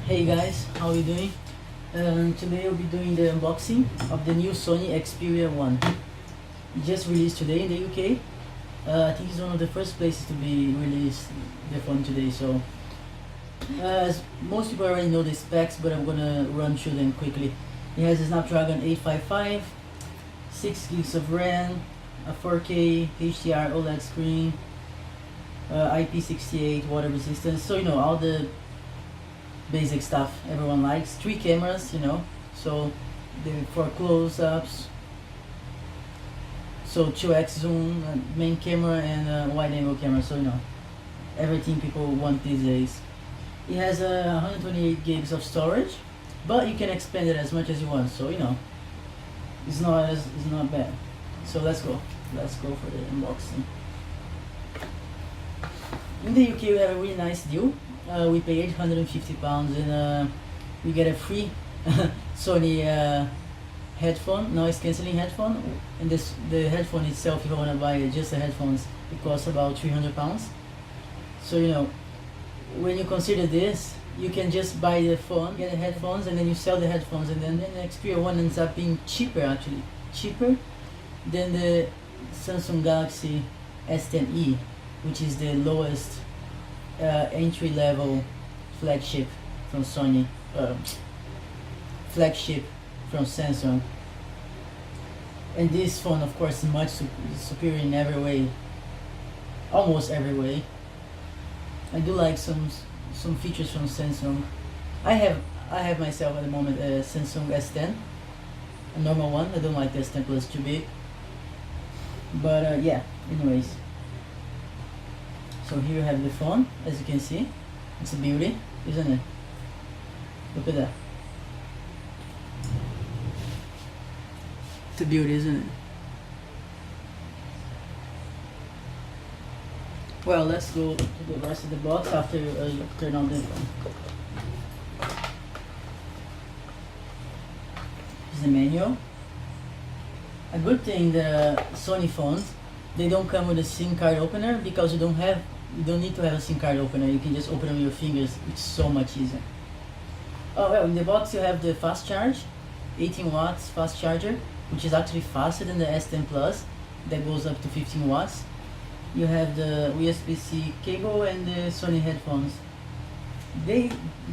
Hey guys, how are you doing? Today I'll be doing the unboxing of the new Sony Xperia 1. It just released today in the UK. I think it's one of the first places to be released the phone today. So as most people already know the specs, but I'm gonna run through them quickly. It has a Snapdragon 855, 6 gigs of RAM, a 4K HDR OLED screen, IP68 water resistance. So all the basic stuff everyone likes. 3 cameras, so for close-ups, so 2x zoom, main camera, and wide angle camera. So everything people want these days. It has 128 gigs of storage, but you can expand it as much as you want. So it's not bad. So let's go for the unboxing. In the UK we have a really nice deal. We pay £850 and we get a free Sony headphone, noise cancelling headphone. And the headphone itself, if you want to buy just the headphones, it costs about £300. So when you consider this, you can just buy the phone, get the headphones, and then you sell the headphones, and then the Xperia 1 ends up being cheaper than the Samsung Galaxy S10e, which is the lowest entry-level flagship from Sony, flagship from Samsung. And this phone, of course, is much superior in every way, almost every way. I do like some features from Samsung. I have myself at the moment a Samsung S10, a normal one. I don't like the S10 Plus, too big. But yeah, anyways. So here you have the phone, as you can see. It's a beauty, isn't it? Look at that. It's a beauty, isn't it? Well, let's go to the rest of the box after you turn on the phone. Here's the manual. A good thing, the Sony phones, they don't come with a SIM card opener, because you don't need to have a SIM card opener. You can just open it with your fingers, which is so much easier. Oh well, in the box you have the fast charge, 18 watts fast charger, which is actually faster than the S10 Plus, that goes up to 15 watts. You have the USB-C cable and the Sony headphones.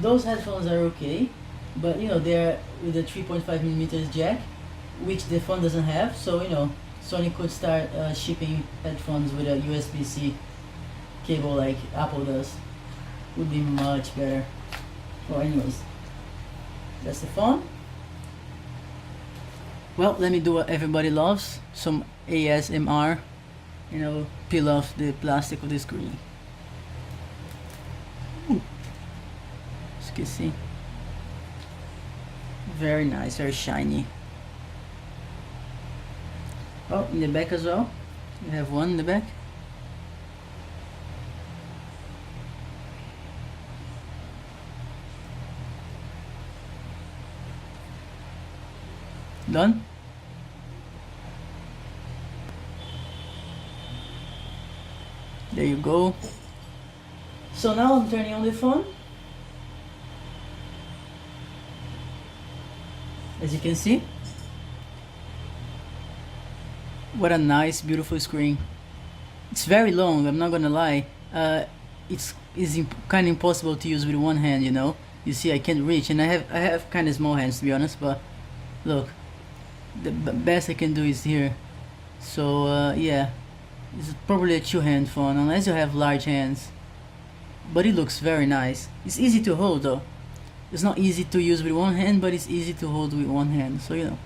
Those headphones are okay, but they're with a 3.5mm jack, which the phone doesn't have. So Sony could start shipping headphones with a USB-C cable like Apple does. Would be much better. Well, anyways, that's the phone. Well, let me do what everybody loves, some ASMR. Peel off the plastic of the screen. As you can see, very nice, very shiny. Oh, in the back as well, you have one in the back. Done? There you go. So now I'm turning on the phone. As you can see, what a nice, beautiful screen. It's very long, I'm not gonna lie. It's kind of impossible to use with one hand, You see, I can't reach, and I have kind of small hands, to be honest. But look, the best I can do is here. So yeah, it's probably a two-hand phone, unless you have large hands. But it looks very nice. It's easy to hold though. It's not easy to use with one hand, but it's easy to hold with one hand. So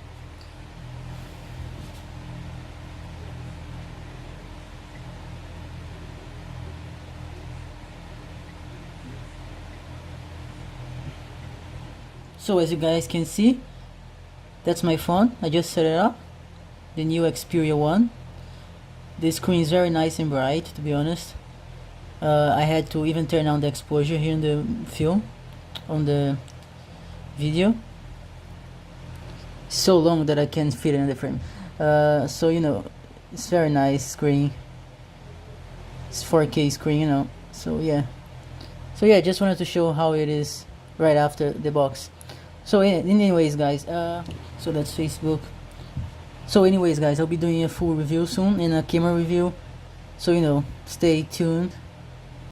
So as you guys can see, that's my phone. I just set it up, the new Xperia 1. The screen is very nice and bright, to be honest. I had to even turn on the exposure here in the film, on the video. It's so long that I can't fit it in the frame. So it's very nice screen. It's 4K screen, So yeah, just wanted to show how it is right after the box. So anyways guys, so that's Facebook. So anyways guys, I'll be doing a full review soon and a camera review, so stay tuned.